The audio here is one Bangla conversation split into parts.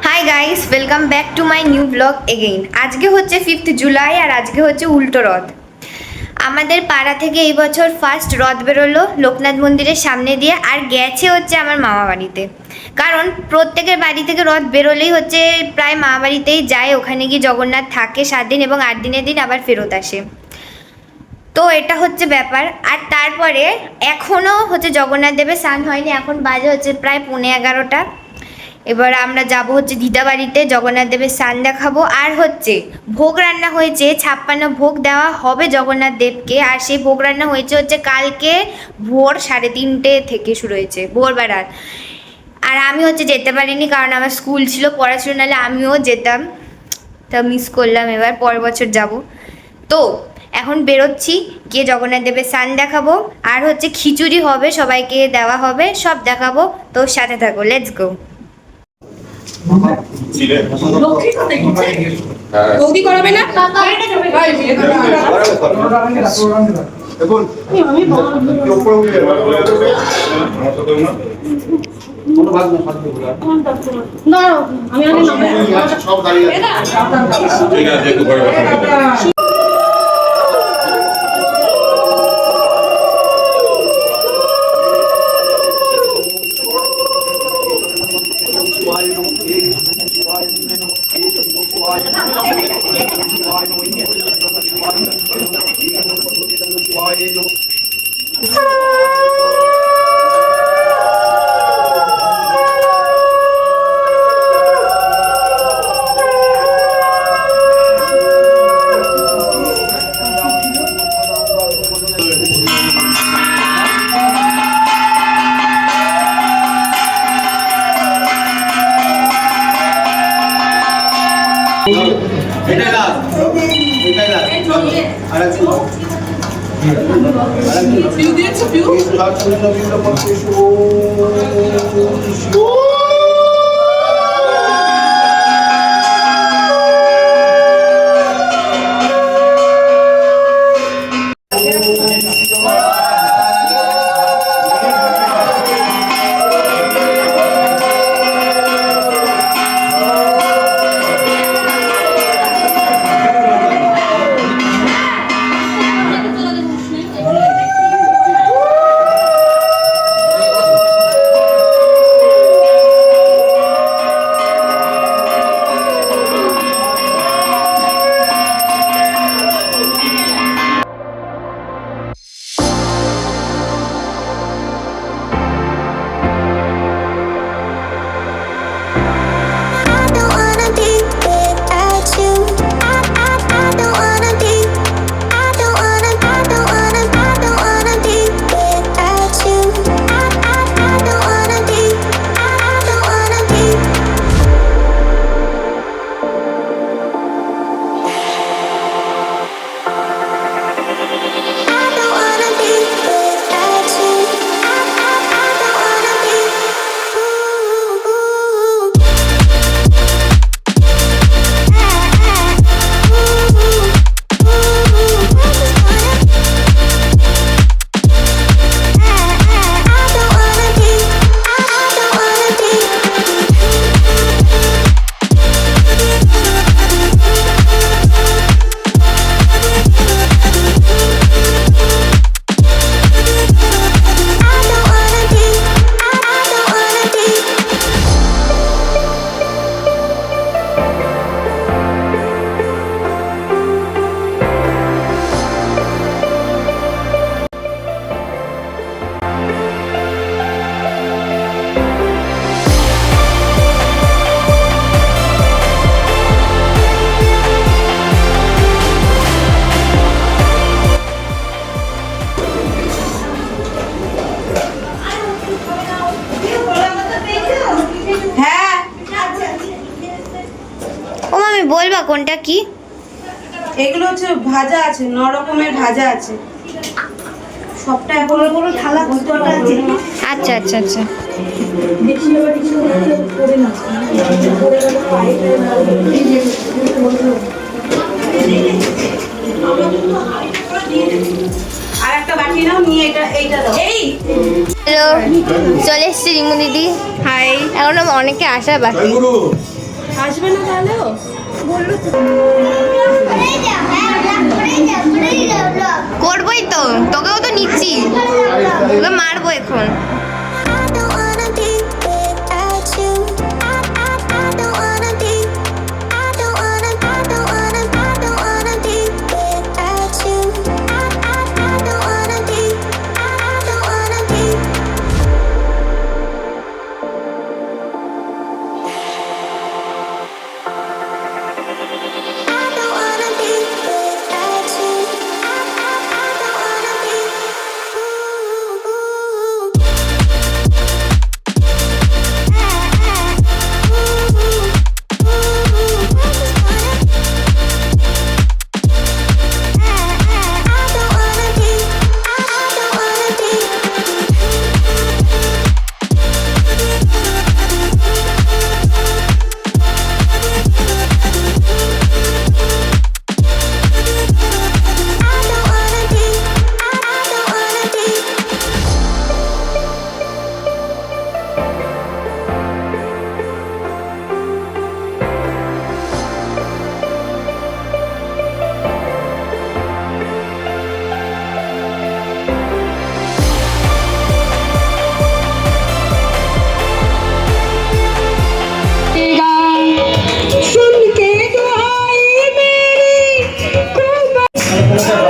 Hi guys, welcome back to my new blog again. আজকে হচ্ছে 5th জুলাই আর আজকে হচ্ছে উল্টো রথ। আমাদের পাড়া থেকে এই বছর ফার্স্ট রথ বেরোলো লোকনাথ মন্দিরের সামনে দিয়ে, আর গেছে হচ্ছে আমার মামা বাড়িতে। কারণ প্রত্যেকের বাড়ি থেকে রথ বেরোলেই হচ্ছে প্রায় মামা বাড়িতেই যায়, ওখানে গিয়ে জগন্নাথ থাকে 7 দিন এবং 8 দিনের দিন আবার ফেরত আসে। তো এটা হচ্ছে ব্যাপার। আর তারপরে এখনও হচ্ছে জগন্নাথ দেবের স্নান হয়নি, এখন বাজে হচ্ছে প্রায় 11:15। এবার আমরা যাব হচ্ছে দিদা বাড়িতে, জগন্নাথ দেবের স্নান দেখাবো। আর হচ্ছে ভোগ রান্না হয়েছে, 56 ভোগ দেওয়া হবে জগন্নাথ দেবকে। আর সেই ভোগ রান্না হয়েছে হচ্ছে কালকে ভোর 3:30 থেকে শুরু হয়েছে, ভোরবেলার। আর আমি হচ্ছে যেতে পারিনি কারণ আমার স্কুল ছিল, পড়াশোনা, নাহলে আমিও যেতাম। তা মিস করলাম, এবার পরের বছর যাব। তো এখন বেরোচ্ছি, গিয়ে জগন্নাথ দেবের স্নান দেখাবো। আর হচ্ছে খিচুড়ি হবে, সবাইকে দেওয়া হবে, সব দেখাবো। তো সাথে থাকো, লেটস গো। বৌদি করাবে না? আমি বলবা কোনটা কি? এগুলো হচ্ছে ভাজা আছে, 9 রকমের ভাজা আছে, সবটা এখন বড় থালা ভর্তিটা আছে। আচ্ছা আচ্ছা আচ্ছা। আর একটা নিয়ে নাও, নিয়ে এইটা দাও। হ্যালো, চলে এসছি রিমু দিদি। হাই। এখনো অনেকে আসা বাকি। আসবে না তাহলেও? করবোই তো, তোকেও তো নিচ্ছি, তোকে মারবো এখন।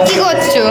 কি করছো?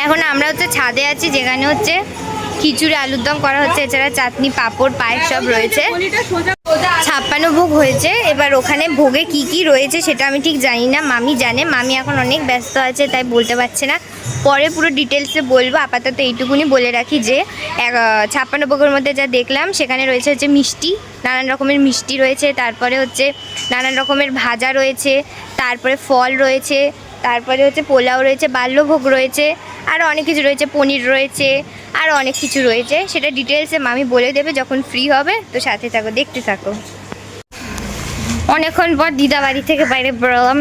এখন আমরা হচ্ছে ছাদে আছি, যেখানে হচ্ছে খিচুড়ি আলুর দম করা হচ্ছে, এছাড়া চাটনি পাঁপড় পায়েস সব রয়েছে। 56 ভোগ হয়েছে। এবার ওখানে ভোগে কি কি রয়েছে সেটা আমি ঠিক জানি না, মামি জানে। মামি এখন অনেক ব্যস্ত আছে, তাই বলতে পারছে না। পরে পুরো ডিটেলসে বলবো। আপাতত এইটুকুনি বলে রাখি যে 56 ভোগের মধ্যে যা দেখলাম সেখানে রয়েছে হচ্ছে মিষ্টি, নানান রকমের মিষ্টি রয়েছে, তারপরে হচ্ছে নানান রকমের ভাজা রয়েছে, তারপরে ফল রয়েছে, তারপরে হচ্ছে পোলাও রয়েছে, বাল্যভোগ রয়েছে, আরও অনেক কিছু রয়েছে, পনির রয়েছে, আরও অনেক কিছু রয়েছে। সেটা ডিটেলসে মামি বলে দেবে যখন ফ্রি হবে, তো সাথে থাকো, দেখতে থাকো। অনেকক্ষণ পর দিদা বাড়ি থেকে বাইরে বেরোলাম,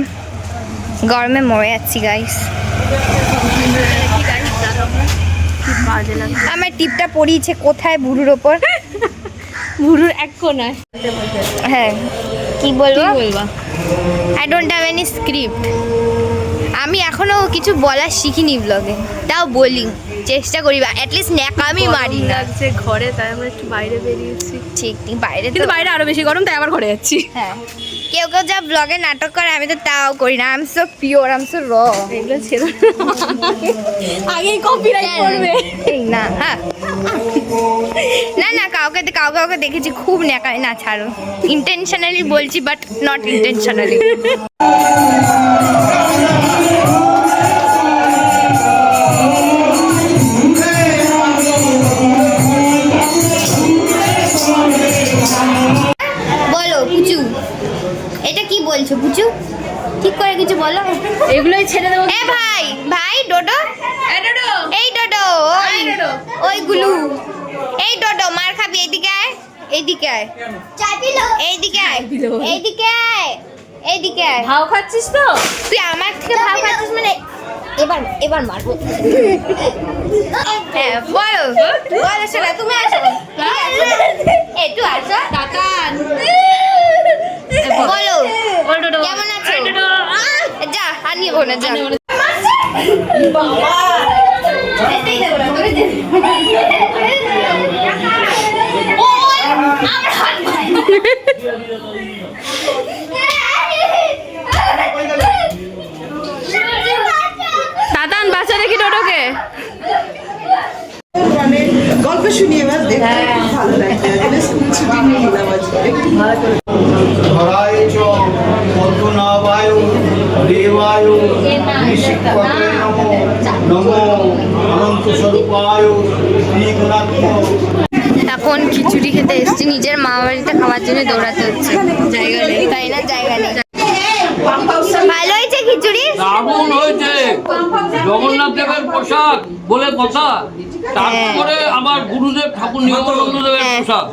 গরমে মরে যাচ্ছি গাইস। আমার টিপটা পড়িয়েছে কোথায়? ভুরুর ওপর, ভুরুর এক কোনায়। হ্যাঁ কি বলবো, বলবা? I don't have any script. আমি এখনো কিছু বলা শিখিনি ব্লগে, তাও বলি, চেষ্টা করি, অ্যাটলিস্ট ন্যাকামি মারি না। লাগছে ঘরে, তাই আমরা একটু বাইরে বেরিয়েছি। ঠিক ঠিক, বাইরে তো, কিন্তু বাইরে আরো বেশি গরম, তাই আবার ঘরে যাচ্ছি। হ্যাঁ, কেউ কেউ যা ব্লগে নাটক করে, আমি তো তাও করি না। I am so pure, I am so র। এগুলো ছেড়ে আগেই কপিরাইট করবে। এই না, হ্যাঁ না না, কাউকে কাউকে দেখেছি খুব ন্যাকামি। না ছাড়ো, ইন্টেনশনালি বলছি, বাট নট ইন্টেনশনালি। বলো পুচু, এটা কি বলছো পুচু? ঠিক করে কিছু বলো। এগুলোই ছেড়ে দেবো। এ ভাই, ভাই ডোডো, এই ডোডো, ওই এইদিকে আয়, এইদিকে আয়, এইদিকে আয়, এইদিকে আয়। ভাও খাচ্ছিস তো? তুই আমার থেকে ভাব খাচ্ছিস মানে এবার এবার মারবো। হ্যাঁ বলো বলো শোনা, তুমি আসো, একটু আসো কাকান বলো কেমন আছো? যা আর নিয়ে না যা। দাদান বাচ্চা দেখি টোটোকে। মানে গল্প শুনি এবার দেখতে খুব ভালো লাগছে। আসলে স্কুল ছুটি নিয়ে এলাম আজকে একটু ভালো করে। ধরায় চ পদ্মনাভায় দেবায় ঋষিকপতে নমো নমো অনন্ত স্বরূপায় শ্রীগুণাত্মক। এখন খিচুড়ি খেতে এসেছি, নিজের মা বাড়িতে খাওয়ার জন্য দৌড়াতে হচ্ছে, জায়গা নেই তাই না, জায়গা নেই। ভালো হয়েছে খিচুড়ি, দারুণ হয়েছে। জগন্নাথ দেবের পোশাক বলে কথা, তারপরে আমার গুরুদেব ঠাকুর নিগমানন্দ দেবের হ্যাঁ। পোশাক,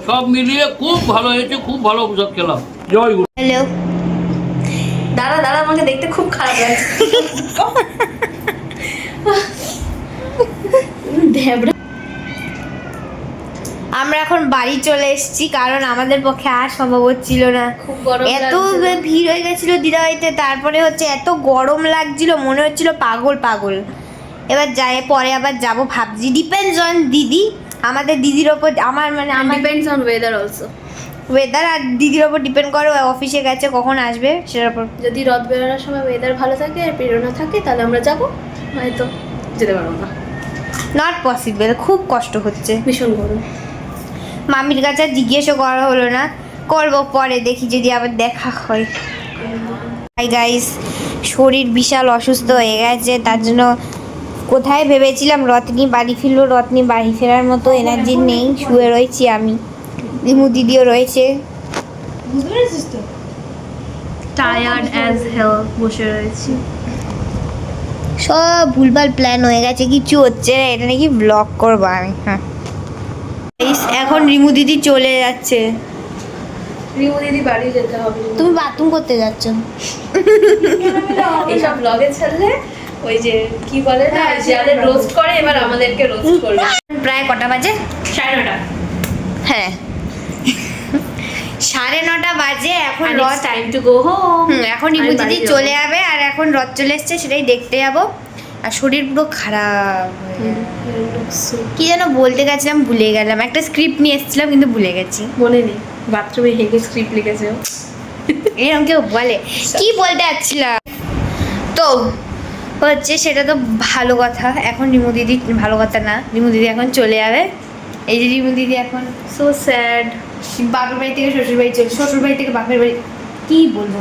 সব মিলিয়ে খুব ভালো হয়েছে। খুব ভালো পোশাক খেলাম। জয় গুরু। হ্যালো দাদা দাদা আমাকে দেখতে খুব খারাপ লাগছে। আমরা এখন বাড়ি চলে এসেছি, কারণ আমাদের পক্ষে আর সম্ভব হচ্ছিল না, খুব গরম এত লাগছিল। ভিড় হয়ে গেছিল দিদা বাড়িতে। তারপরে হচ্ছে এত গরম লাগছিল, মনে হচ্ছিল পাগল পাগল। এবার যাই, পরে আবার যাব ভাবছি, ডিপেন্ডস অন দিদি, আমাদের দিদির ওপর, আমার মানে আমার depends on weather also. Weather আর দিদির ওপর ডিপেন্ড করে, অফিসে গেছে কখন আসবে সেটার উপর। যদি রথ বেরোনোর সময় ওয়েদার ভালো থাকে আর বেরোনো থাকে তাহলে আমরা যাবো, হয়তো যেতে পারবো না, নট পসিবল, খুব কষ্ট হচ্ছে। ভীষণ গরম। মামির কাছে আর জিজ্ঞেসও করা হলো না, করবো পরে, দেখি যদি আবার দেখা হয়। হাই গাইস, শরীর বিশাল অসুস্থ হয়ে গেছে, তার জন্য কোথায় ভেবেছিলাম রত্নি বাড়ি ফিরলো, রত্নি বাড়ি ফেরার মতো এনার্জি নেই, শুয়ে রয়েছি আমি, রিমু দিদিও রয়েছে। টায়ার্ড অ্যাজ হেল বসে রয়েছি। সব ভুলভাল প্ল্যান হয়ে গেছে, কিছু হচ্ছে না, এটা নাকি ব্লগ করবো আমি। হ্যাঁ Guys, এখন রিমু দিদি চলে যাচ্ছে। রিমু দিদি বাড়ি যেতে হবে। তুমি বাথরুম করতে যাচ্ছ? এইসব ব্লগে ছাড়লে ওই যে কি বলে না, যাদের রোস্ট করে এবার আমাদেরকে রোস্ট করবে। প্রায় কটা বাজে? 9:30। হ্যাঁ 9:30 বাজে। এখন রথ, টাইম টু গো হোম। এখন রিমু দিদি চলে যাবে, আর এখন রথ চলে এসছে, সেটাই দেখতে যাবো। আর শরীর পুরো খারাপ হয়ে গেছে। কি যেন বলতে গেছিলাম ভুলে গেলাম, একটা স্ক্রিপ্ট নিয়ে এসেছিলাম কিন্তু ভুলে গেছি। মনে নেই, বাথরুমে হেগে স্ক্রিপ্ট লিখেছে। এরকম কেউ বলে, কি বলতে যাচ্ছিলাম তো হচ্ছে, সেটা তো ভালো কথা। এখন রিমু দিদি, ভালো কথা না, রিমু দিদি এখন চলে যাবে। এই যে রিমু দিদি এখন সো স্যাড। বাপের বাড়ি থেকে শ্বশুর বাড়ি চলে, শ্বশুর বাড়ি থেকে বাপের বাড়ি, কি বলবো,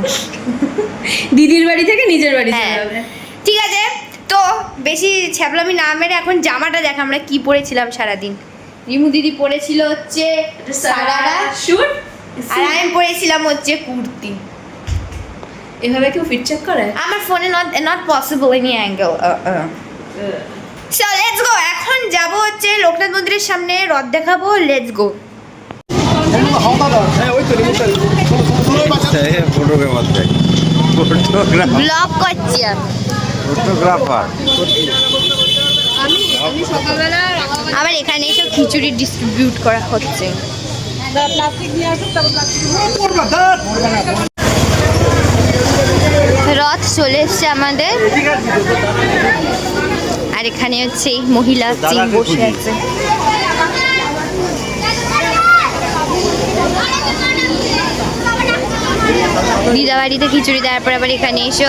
দিদির বাড়ি থেকে নিজের বাড়ি হ্যাঁ চলে যাবে। ঠিক আছে। তো বেশি ছ্যাবলামি না মেরে এখন জামাটা দেখ আমরা কি পরেছিলাম সারাদিন। রিমু দিদি পরেছিল হচ্ছে সারারা শুট, আর আমি পরেছিলাম হচ্ছে কুর্তি। এভাবে কেউ ফিট চেক করে? আমার ফোনে not possible any angle. So let's go, এখন যাব হচ্ছে লোকনাথ মন্দিরের সামনে, রথ দেখাবো, লেটস গো। ব্লগ করছি আমি, ফটোগ্রাফার। আমি সকালবেলা আবার এখানে এসে খিচুড়ি ডিস্ট্রিবিউট করা হচ্ছে। রথ চলে এসছে আমাদের, আর এখানে হচ্ছে এই মহিলা চিন বসে আছে। দিদা বাড়িতে খিচুড়ি দেওয়ার পর আবার এখানে এসে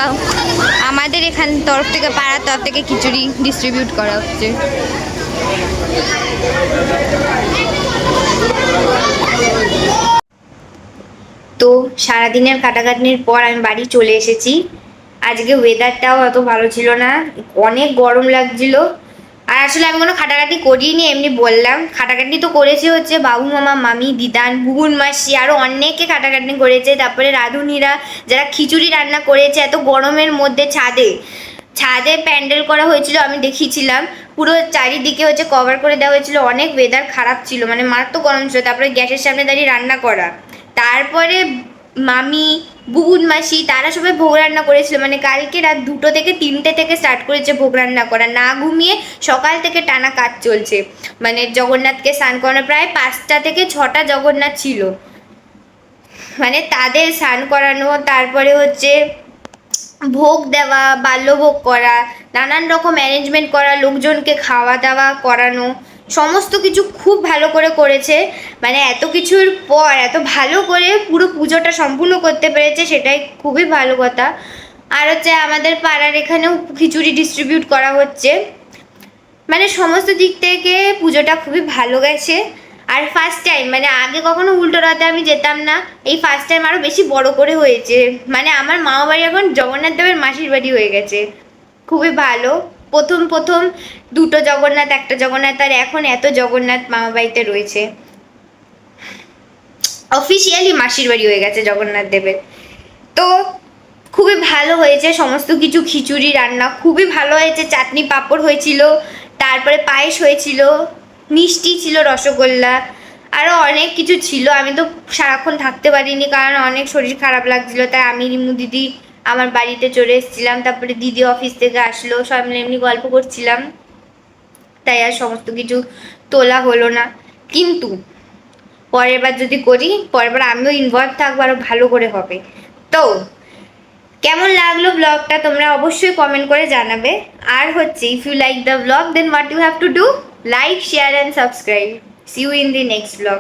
আমাদের এখান তরফ থেকে, পাড়ার তরফ থেকে খিচুড়ি ডিস্ট্রিবিউট করা হচ্ছে। তো সারাদিনের কাটাকাটনির পর আমি বাড়ি চলে এসেছি। আজকে ওয়েদারটাও অত ভালো ছিল না, অনেক গরম লাগছিল। আর আসলে আমি কোনো খাটাখাটি করিনি, এমনি বললাম। খাটাখাটি তো করেছে হচ্ছে বাবু মামা, মামি, দিদান, বুবুন মাসি, আরও অনেকে খাটাখাটনি করেছে। তারপরে রাঁধুনিরা যারা খিচুড়ি রান্না করেছে এত গরমের মধ্যে, ছাদে প্যান্ডেল করা হয়েছিল, আমি দেখিয়েছিলাম। পুরো চারিদিকে হচ্ছে কভার করে দেওয়া হয়েছিল। অনেক ওয়েদার খারাপ ছিল, মানে মারাত্মক গরম ছিল। তারপরে গ্যাসের সামনে দাঁড়িয়ে রান্না করা, তারপরে মামি, বুন মাসি তারা সবাই ভোগ রান্না করেছিল। মানে কালকে রাত 2টো থেকে 3টে থেকে স্টার্ট করেছে ভোগ রান্না করা, না ঘুমিয়ে সকাল থেকে টানা কাজ চলছে। মানে জগন্নাথকে স্নান করানো, প্রায় 5টা থেকে 6টা জগন্নাথ ছিল, মানে তাদের স্নান করানো, তারপরে হচ্ছে ভোগ দেওয়া, বাল্যভোগ করা, নানান রকম অ্যারেঞ্জমেন্ট করা, লোকজনকে খাওয়া দাওয়া করানো, সমস্ত কিছু খুব ভালো করে করেছে। মানে এত কিছুর পর এত ভালো করে পুরো পুজোটা সম্পূর্ণ করতে পেরেছে, সেটাই খুবই ভালো কথা। আর হচ্ছে আমাদের পাড়ার এখানেও খিচুড়ি ডিস্ট্রিবিউট করা হচ্ছে। মানে সমস্ত দিক থেকে পুজোটা খুবই ভালো গেছে। আর ফার্স্ট টাইম, মানে আগে কখনো উল্টো রথে আমি যেতাম না, এই ফার্স্ট টাইম আরও বেশি বড় করে হয়েছে। মানে আমার মামা বাড়ি এখন জগন্নাথ দেবের মাসির বাড়ি হয়ে গেছে, খুবই ভালো। প্রথম 2টো জগন্নাথ, একটা জগন্নাথ, আর এখন এত জগন্নাথ মামা বাড়িতে রয়েছে। অফিসিয়ালি মাসির বাড়ি হয়ে গেছে জগন্নাথ দেবের। তো খুবই ভালো হয়েছে সমস্ত কিছু। খিচুড়ি রান্না খুবই ভালো হয়েছে, চাটনি পাঁপড় হয়েছিল, তারপরে পায়েস হয়েছিল, মিষ্টি ছিল, রসগোল্লা, আরও অনেক কিছু ছিল। আমি তো সারাক্ষণ থাকতে পারিনি, কারণ অনেক শরীর খারাপ লাগছিল। তাই আমি, রিমু দিদি আমার বাড়িতে চলে এসেছিলাম। তারপরে দিদি অফিস থেকে আসলো, সব মিলে এমনি গল্প করছিলাম, তাই আর সমস্ত কিছু তোলা হলো না। কিন্তু পরের বার যদি করি, পরের বার আমিও ইনভলভ থাকবো, আরও ভালো করে হবে। তো কেমন লাগলো ব্লগটা তোমরা অবশ্যই কমেন্ট করে জানাবে। আর হচ্ছে if you like the blog, then what you have to do, like, share and subscribe. See you in the next blog.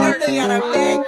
Dirty on a big